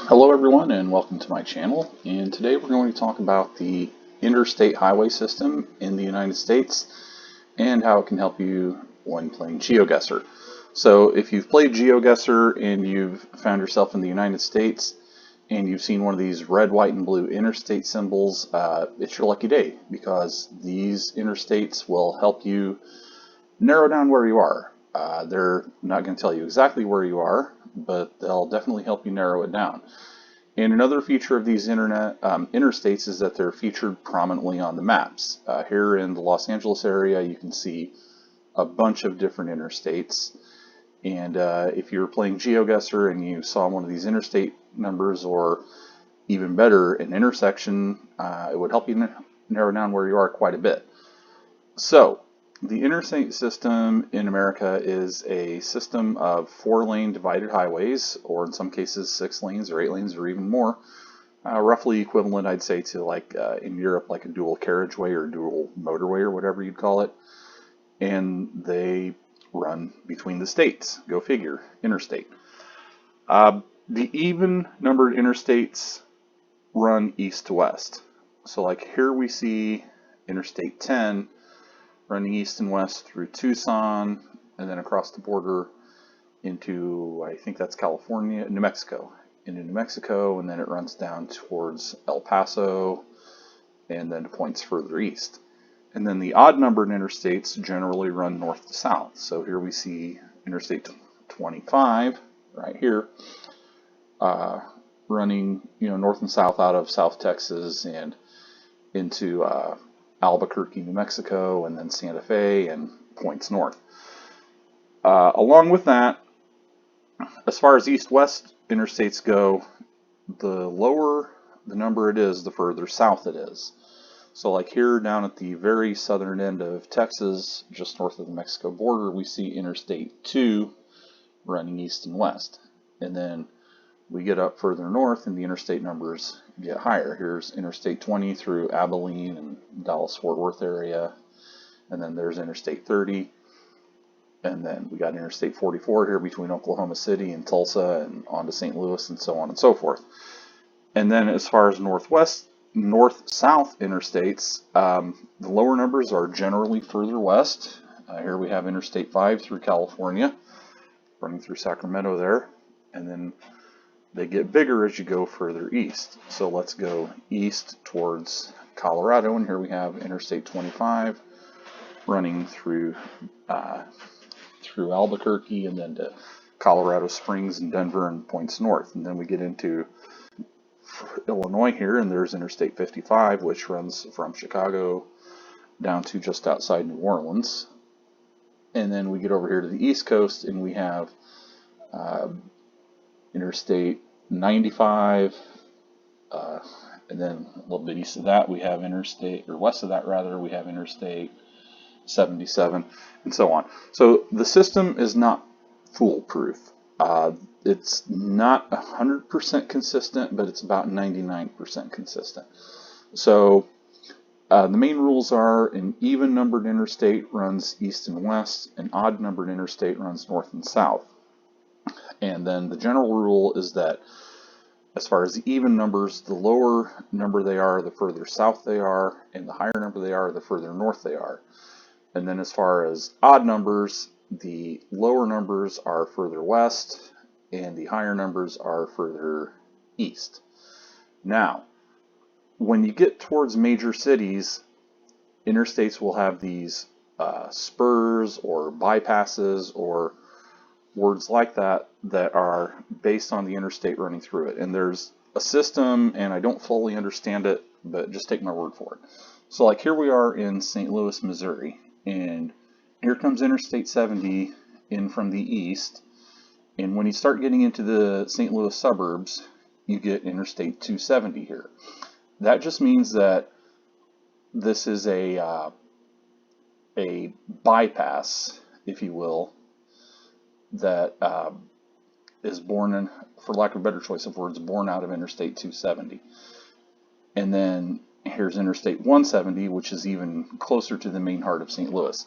Hello everyone and welcome to my channel, and today we're going to talk about the interstate highway system in the United States and how it can help you when playing Geoguessr. So if you've played Geoguessr and you've found yourself in the United States and you've seen one of these red, white, and blue interstate symbols, it's your lucky day because these interstates will help you narrow down where you are. They're not going to tell you exactly where you are, but they'll definitely help you narrow it down. And another feature of these interstates is that they're featured prominently on the maps. Here in the Los Angeles area, you can see a bunch of different interstates. And if you're playing Geoguessr and you saw one of these interstate numbers, or even better, an intersection, it would help you narrow down where you are quite a bit. So, the interstate system in America is a system of 4-lane divided highways, or in some cases 6 lanes or 8 lanes or even more. Roughly equivalent, I'd say, to like in Europe, like a dual carriageway or dual motorway or whatever you'd call it. And they run between the states. Go figure, interstate. The even numbered interstates run east to west. So like here we see Interstate 10 running east and west through Tucson, and then across the border into, I think that's California, New Mexico. Into New Mexico, and then it runs down towards El Paso, and then to points further east. And then the odd-numbered interstates generally run north to south. So here we see Interstate 25, right here, running, north and south out of South Texas and into Albuquerque, New Mexico, and then Santa Fe and points north. Along with that, as far as east-west interstates go, the lower the number it is, the further south it is. So like here down at the very southern end of Texas, just north of the Mexico border, we see Interstate 2 running east and west. And then we get up further north and the interstate numbers get higher. Here's Interstate 20 through Abilene and Dallas-Fort Worth area. And then there's Interstate 30. And then we got Interstate 44 here between Oklahoma City and Tulsa and on to St. Louis and so on and so forth. And then as far as north-south interstates, the lower numbers are generally further west. Here we have Interstate 5 through California, running through Sacramento there. And then they get bigger as you go further east. So let's go east towards Colorado, and here we have Interstate 25 running through Albuquerque and then to Colorado Springs and Denver and points north. And then we get into Illinois here, and there's Interstate 55, which runs from Chicago down to just outside New Orleans. And then we get over here to the East Coast, and we have Interstate 95, and then a little bit east of that we have west of that rather, we have Interstate 77, and so on. So the system is not foolproof. It's not 100% consistent, but it's about 99% consistent. So the main rules are an even-numbered interstate runs east and west, an odd-numbered interstate runs north and south. And then the general rule is that as far as the even numbers, the lower number they are, the further south they are, and the higher number they are, the further north they are. And then as far as odd numbers, the lower numbers are further west, and the higher numbers are further east. Now, when you get towards major cities, interstates will have these spurs or bypasses or words like that are based on the interstate running through it. And there's a system, and I don't fully understand it, but just take my word for it. So like here we are in St. Louis, Missouri, and here comes Interstate 70 in from the east. And when you start getting into the St. Louis suburbs, you get Interstate 270 here. That just means that this is a bypass, if you will, that is born in, for lack of a better choice of words, born out of Interstate 270. And then here's Interstate 170, which is even closer to the main heart of St. Louis.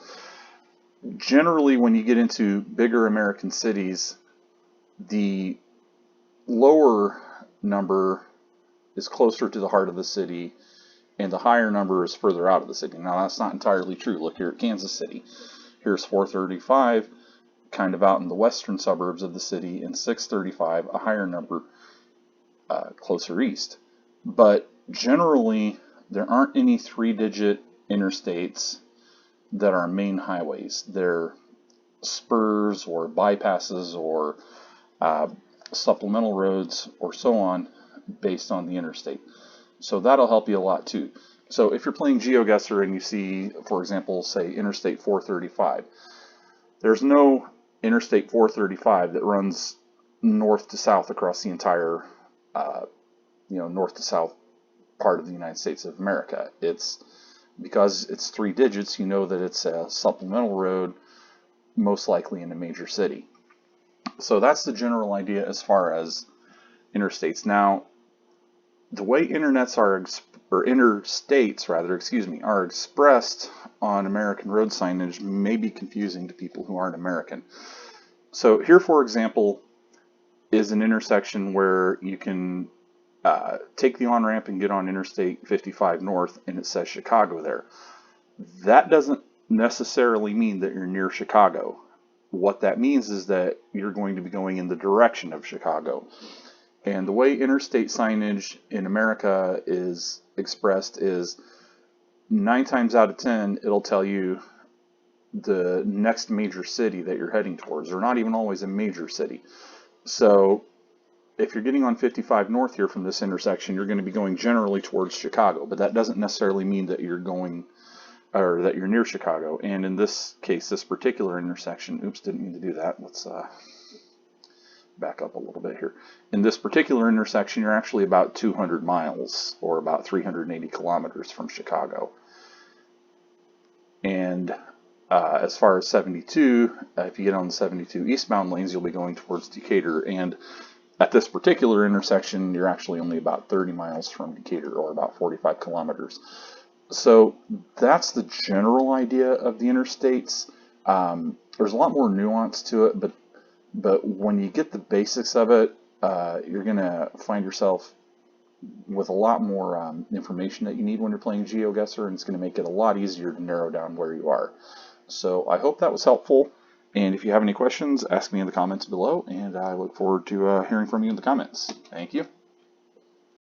Generally, when you get into bigger American cities, the lower number is closer to the heart of the city, and the higher number is further out of the city. Now, that's not entirely true. Look here at Kansas City. Here's 435, kind of out in the western suburbs of the city, and 635, a higher number, closer east. But generally, there aren't any 3-digit interstates that are main highways. They're spurs or bypasses or supplemental roads or so on based on the interstate. So that'll help you a lot too. So if you're playing Geoguessr and you see, for example, say Interstate 435, there's no Interstate 435 that runs north to south across the entire, north to south part of the United States of America. It's because it's 3 digits, you know that it's a supplemental road, most likely in a major city. So that's the general idea as far as interstates. Now, the way interstates are expressed on American road signage may be confusing to people who aren't American. So here, for example, is an intersection where you can take the on-ramp and get on Interstate 55 North, and it says Chicago there. That doesn't necessarily mean that you're near Chicago. What that means is that you're going to be going in the direction of Chicago. And the way interstate signage in America is expressed is 9 times out of 10, it'll tell you the next major city that you're heading towards, or not even always a major city. So if you're getting on 55 North here from this intersection, you're going to be going generally towards Chicago, but that doesn't necessarily mean that you're going or that you're near Chicago. And in this case, this particular intersection, oops, didn't mean to do that. Let's back up a little bit here. In this particular intersection, you're actually about 200 miles or about 380 kilometers from Chicago. And as far as 72, if you get on the 72 eastbound lanes, you'll be going towards Decatur. And at this particular intersection, you're actually only about 30 miles from Decatur, or about 45 kilometers. So that's the general idea of the interstates. There's a lot more nuance to it, but when you get the basics of it, you're going to find yourself with a lot more information that you need when you're playing Geoguessr, and it's going to make it a lot easier to narrow down where you are. So I hope that was helpful, and if you have any questions, ask me in the comments below, and I look forward to hearing from you in the comments. Thank you.